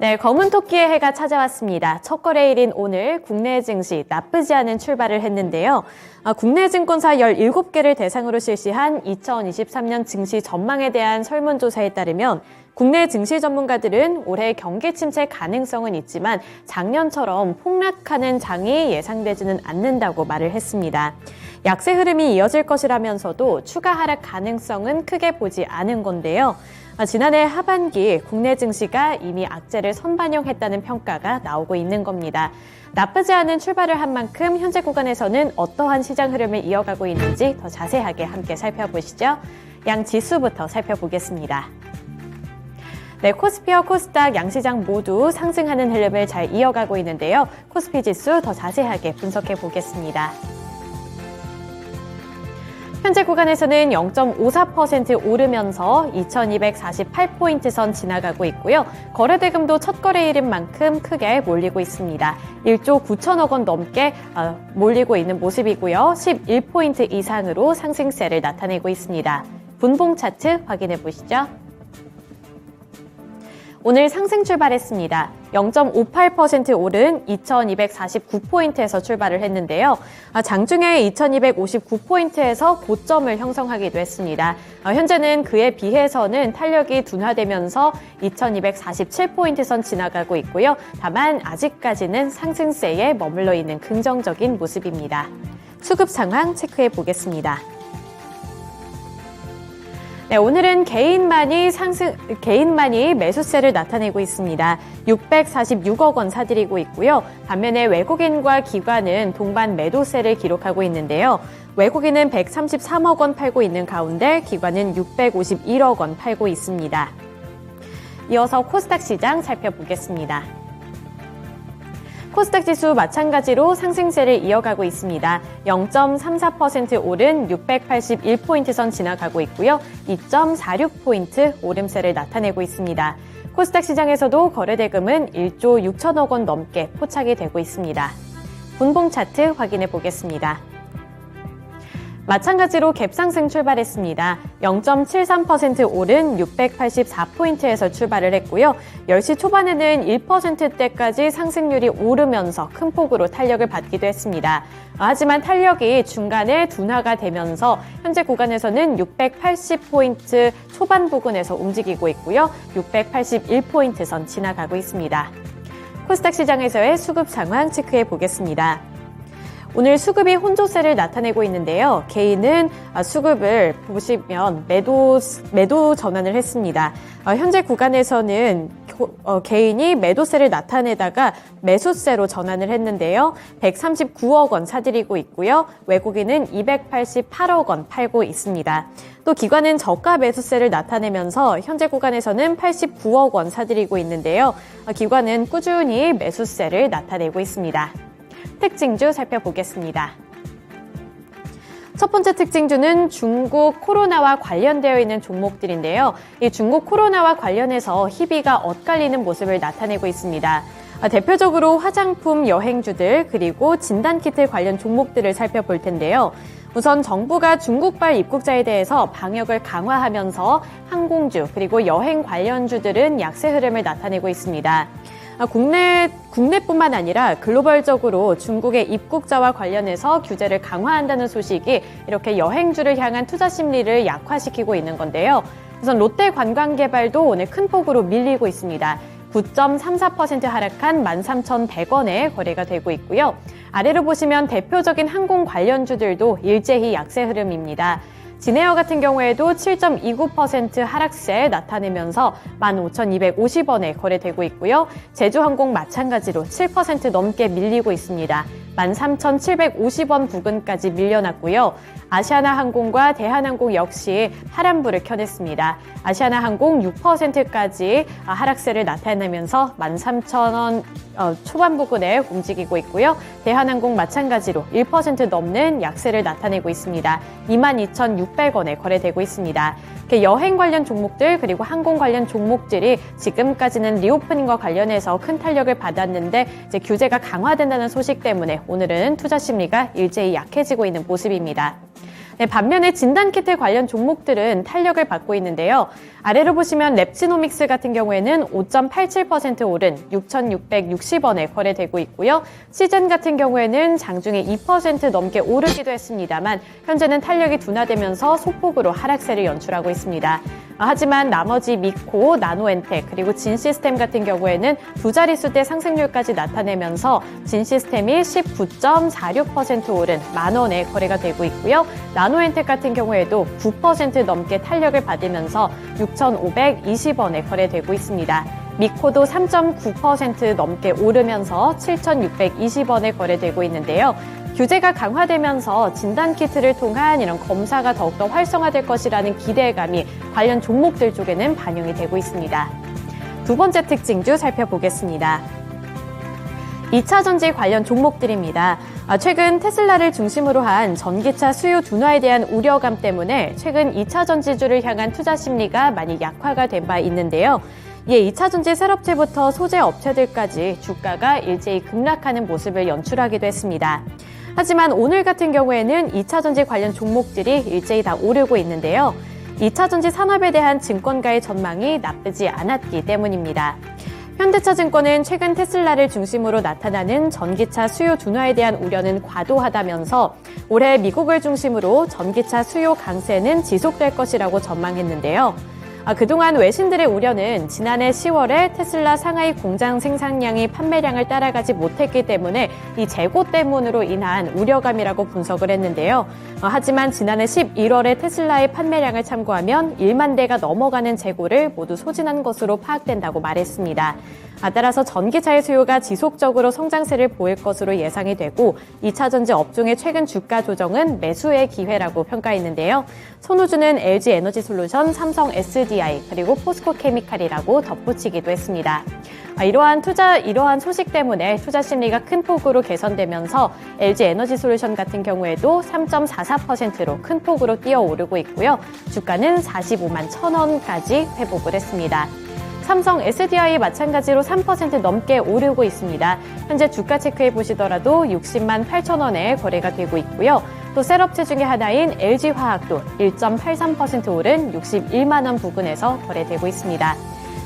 네, 검은 토끼의 해가 찾아왔습니다. 첫 거래일인 오늘 국내 증시 나쁘지 않은 출발을 했는데요. 국내 증권사 17개를 대상으로 실시한 2023년 증시 전망에 대한 설문조사에 따르면 국내 증시 전문가들은 올해 경기 침체 가능성은 있지만 작년처럼 폭락하는 장이 예상되지는 않는다고 말을 했습니다. 약세 흐름이 이어질 것이라면서도 추가 하락 가능성은 크게 보지 않은 건데요. 지난해 하반기 국내 증시가 이미 악재를 선반영했다는 평가가 나오고 있는 겁니다. 나쁘지 않은 출발을 한 만큼 현재 구간에서는 어떠한 시장 흐름을 이어가고 있는지 더 자세하게 함께 살펴보시죠. 양 지수부터 살펴보겠습니다. 네, 코스피와 코스닥 양시장 모두 상승하는 흐름을 잘 이어가고 있는데요. 코스피 지수 더 자세하게 분석해 보겠습니다. 현재 구간에서는 0.54% 오르면서 2248포인트 선 지나가고 있고요. 거래대금도 첫 거래일인 만큼 크게 몰리고 있습니다. 1조 9천억 원 넘게 몰리고 있는 모습이고요. 11포인트 이상으로 상승세를 나타내고 있습니다. 분봉 차트 확인해 보시죠. 오늘 상승 출발했습니다. 0.58% 오른 2249포인트에서 출발을 했는데요. 장중에 2259포인트에서 고점을 형성하기도 했습니다. 현재는 그에 비해서는 탄력이 둔화되면서 2247포인트 선 지나가고 있고요. 다만 아직까지는 상승세에 머물러 있는 긍정적인 모습입니다. 수급 상황 체크해 보겠습니다. 네, 오늘은 개인만이 매수세를 나타내고 있습니다. 646억 원 사들이고 있고요. 반면에 외국인과 기관은 동반 매도세를 기록하고 있는데요. 외국인은 133억 원 팔고 있는 가운데 기관은 651억 원 팔고 있습니다. 이어서 코스닥 시장 살펴보겠습니다. 코스닥 지수 마찬가지로 상승세를 이어가고 있습니다. 0.34% 오른 681포인트 선 지나가고 있고요. 2.46포인트 오름세를 나타내고 있습니다. 코스닥 시장에서도 거래대금은 1조 6천억 원 넘게 포착이 되고 있습니다. 분봉 차트 확인해 보겠습니다. 마찬가지로 갭상승 출발했습니다. 0.73% 오른 684포인트에서 출발을 했고요. 10시 초반에는 1%대까지 상승률이 오르면서 큰 폭으로 탄력을 받기도 했습니다. 하지만 탄력이 중간에 둔화가 되면서 현재 구간에서는 680포인트 초반 부근에서 움직이고 있고요. 681포인트 선 지나가고 있습니다. 코스닥 시장에서의 수급 상황 체크해 보겠습니다. 오늘 수급이 혼조세를 나타내고 있는데요. 개인은 수급을 보시면 매도 전환을 했습니다. 현재 구간에서는 개인이 매도세를 나타내다가 매수세로 전환을 했는데요. 139억 원 사들이고 있고요. 외국인은 288억 원 팔고 있습니다. 또 기관은 저가 매수세를 나타내면서 현재 구간에서는 89억 원 사들이고 있는데요. 기관은 꾸준히 매수세를 나타내고 있습니다. 특징주 살펴보겠습니다. 첫 번째 특징주는 중국 코로나와 관련되어 있는 종목들인데요. 이 중국 코로나와 관련해서 희비가 엇갈리는 모습을 나타내고 있습니다. 대표적으로 화장품, 여행주들, 그리고 진단키트 관련 종목들을 살펴볼 텐데요. 우선 정부가 중국발 입국자에 대해서 방역을 강화하면서 항공주, 그리고 여행 관련주들은 약세 흐름을 나타내고 있습니다. 국내뿐만 아니라 글로벌적으로 중국의 입국자와 관련해서 규제를 강화한다는 소식이 이렇게 여행주를 향한 투자 심리를 약화시키고 있는 건데요. 우선 롯데관광개발도 오늘 큰 폭으로 밀리고 있습니다. 9.34% 하락한 13,100원에 거래가 되고 있고요. 아래로 보시면 대표적인 항공 관련주들도 일제히 약세 흐름입니다. 진에어 같은 경우에도 7.29% 하락세 나타내면서 15,250원에 거래되고 있고요. 제주항공 마찬가지로 7% 넘게 밀리고 있습니다. 13,750원 부근까지 밀려났고요. 아시아나항공과 대한항공 역시 파란불을 켜냈습니다. 아시아나항공 6%까지 하락세를 나타내면서 13,000원 초반 부근에 움직이고 있고요. 대한항공 마찬가지로 1% 넘는 약세를 나타내고 있습니다. 22,600원에 거래되고 있습니다. 여행 관련 종목들 그리고 항공 관련 종목들이 지금까지는 리오프닝과 관련해서 큰 탄력을 받았는데 이제 규제가 강화된다는 소식 때문에 오늘은 투자 심리가 일제히 약해지고 있는 모습입니다. 네, 반면에 진단키트 관련 종목들은 탄력을 받고 있는데요. 아래로 보시면 랩지노믹스 같은 경우에는 5.87% 오른 6,660원에 거래되고 있고요. 시즌 같은 경우에는 장중에 2% 넘게 오르기도 했습니다만 현재는 탄력이 둔화되면서 소폭으로 하락세를 연출하고 있습니다. 하지만 나머지 미코, 나노엔텍, 그리고 진시스템 같은 경우에는 두 자릿수대 상승률까지 나타내면서 진시스템이 19.46% 오른 만원에 거래가 되고 있고요. 나노엔텍 같은 경우에도 9% 넘게 탄력을 받으면서 6,520원에 거래되고 있습니다. 미코도 3.9% 넘게 오르면서 7,620원에 거래되고 있는데요. 규제가 강화되면서 진단키트를 통한 이런 검사가 더욱더 활성화될 것이라는 기대감이 관련 종목들 쪽에는 반영이 되고 있습니다. 두 번째 특징주 살펴보겠습니다. 2차 전지 관련 종목들입니다. 최근 테슬라를 중심으로 한 전기차 수요 둔화에 대한 우려감 때문에 최근 2차 전지주를 향한 투자 심리가 많이 약화가 된 바 있는데요. 이에 2차 전지 셀업체부터 소재 업체들까지 주가가 일제히 급락하는 모습을 연출하기도 했습니다. 하지만 오늘 같은 경우에는 2차 전지 관련 종목들이 일제히 다 오르고 있는데요. 2차 전지 산업에 대한 증권가의 전망이 나쁘지 않았기 때문입니다. 현대차증권은 최근 테슬라를 중심으로 나타나는 전기차 수요 둔화에 대한 우려는 과도하다면서 올해 미국을 중심으로 전기차 수요 강세는 지속될 것이라고 전망했는데요. 그동안 외신들의 우려는 지난해 10월에 테슬라 상하이 공장 생산량이 판매량을 따라가지 못했기 때문에 이 재고 때문으로 인한 우려감이라고 분석을 했는데요. 하지만 지난해 11월에 테슬라의 판매량을 참고하면 1만 대가 넘어가는 재고를 모두 소진한 것으로 파악된다고 말했습니다. 따라서 전기차의 수요가 지속적으로 성장세를 보일 것으로 예상이 되고 2차 전지 업종의 최근 주가 조정은 매수의 기회라고 평가했는데요. 손우주는 LG 에너지솔루션, 삼성 SDI, 그리고 포스코 케미칼이라고 덧붙이기도 했습니다. 이러한 소식 때문에 투자 심리가 큰 폭으로 개선되면서 LG 에너지솔루션 같은 경우에도 3.44%로 큰 폭으로 뛰어오르고 있고요. 주가는 45만 1,000원까지 회복을 했습니다. 삼성 SDI 마찬가지로 3% 넘게 오르고 있습니다. 현재 주가 체크해 보시더라도 60만 8천원에 거래가 되고 있고요. 또 셀업체 중에 하나인 LG화학도 1.83% 오른 61만 원 부근에서 거래되고 있습니다.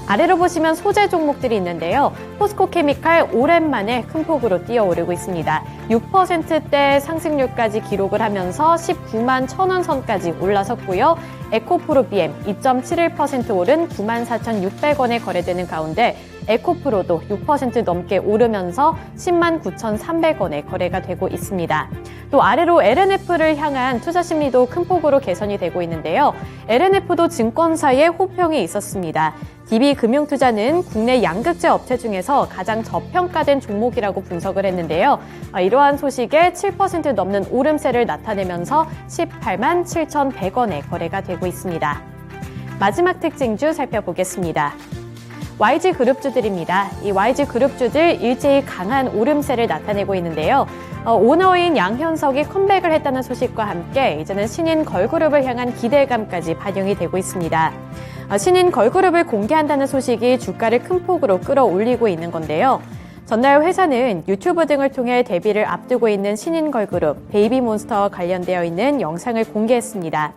아래로 보시면 소재 종목들이 있는데요. 포스코 케미칼 오랜만에 큰 폭으로 뛰어오르고 있습니다. 6%대 상승률까지 기록을 하면서 19만 1,000원 선까지 올라섰고요. 에코프로 BM 2.71% 오른 94,600원에 거래되는 가운데 에코프로도 6% 넘게 오르면서 10만 9,300원에 거래가 되고 있습니다. 또 아래로 LNF를 향한 투자 심리도 큰 폭으로 개선이 되고 있는데요. LNF도 증권사에 호평이 있었습니다. DB금융투자는 국내 양극재 업체 중에서 가장 저평가된 종목이라고 분석을 했는데요. 이러한 소식에 7% 넘는 오름세를 나타내면서 18만 7,100원에 거래가 되고 있습니다. 마지막 특징주 살펴보겠습니다. YG그룹주들입니다. 이 YG그룹주들 일제히 강한 오름세를 나타내고 있는데요. 오너인 양현석이 컴백을 했다는 소식과 함께 이제는 신인 걸그룹을 향한 기대감까지 반영이 되고 있습니다. 신인 걸그룹을 공개한다는 소식이 주가를 큰 폭으로 끌어올리고 있는 건데요. 전날 회사는 유튜브 등을 통해 데뷔를 앞두고 있는 신인 걸그룹 베이비몬스터와 관련되어 있는 영상을 공개했습니다.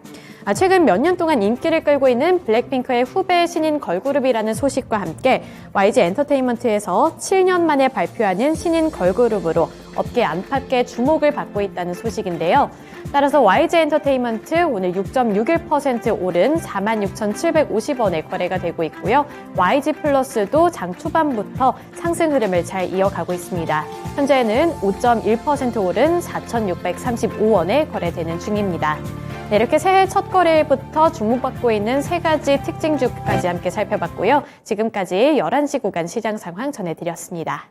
최근 몇 년 동안 인기를 끌고 있는 블랙핑크의 후배 신인 걸그룹이라는 소식과 함께 YG 엔터테인먼트에서 7년 만에 발표하는 신인 걸그룹으로 업계 안팎의 주목을 받고 있다는 소식인데요. 따라서 YG 엔터테인먼트 오늘 6.61% 오른 46,750원에 거래가 되고 있고요. YG 플러스도 장 초반부터 상승 흐름을 잘 이어가고 있습니다. 현재는 5.1% 오른 4,635원에 거래되는 중입니다. 네, 이렇게 새해 첫 거래일부터 주목받고 있는 세 가지 특징주까지 함께 살펴봤고요. 지금까지 11시 구간 시장 상황 전해드렸습니다.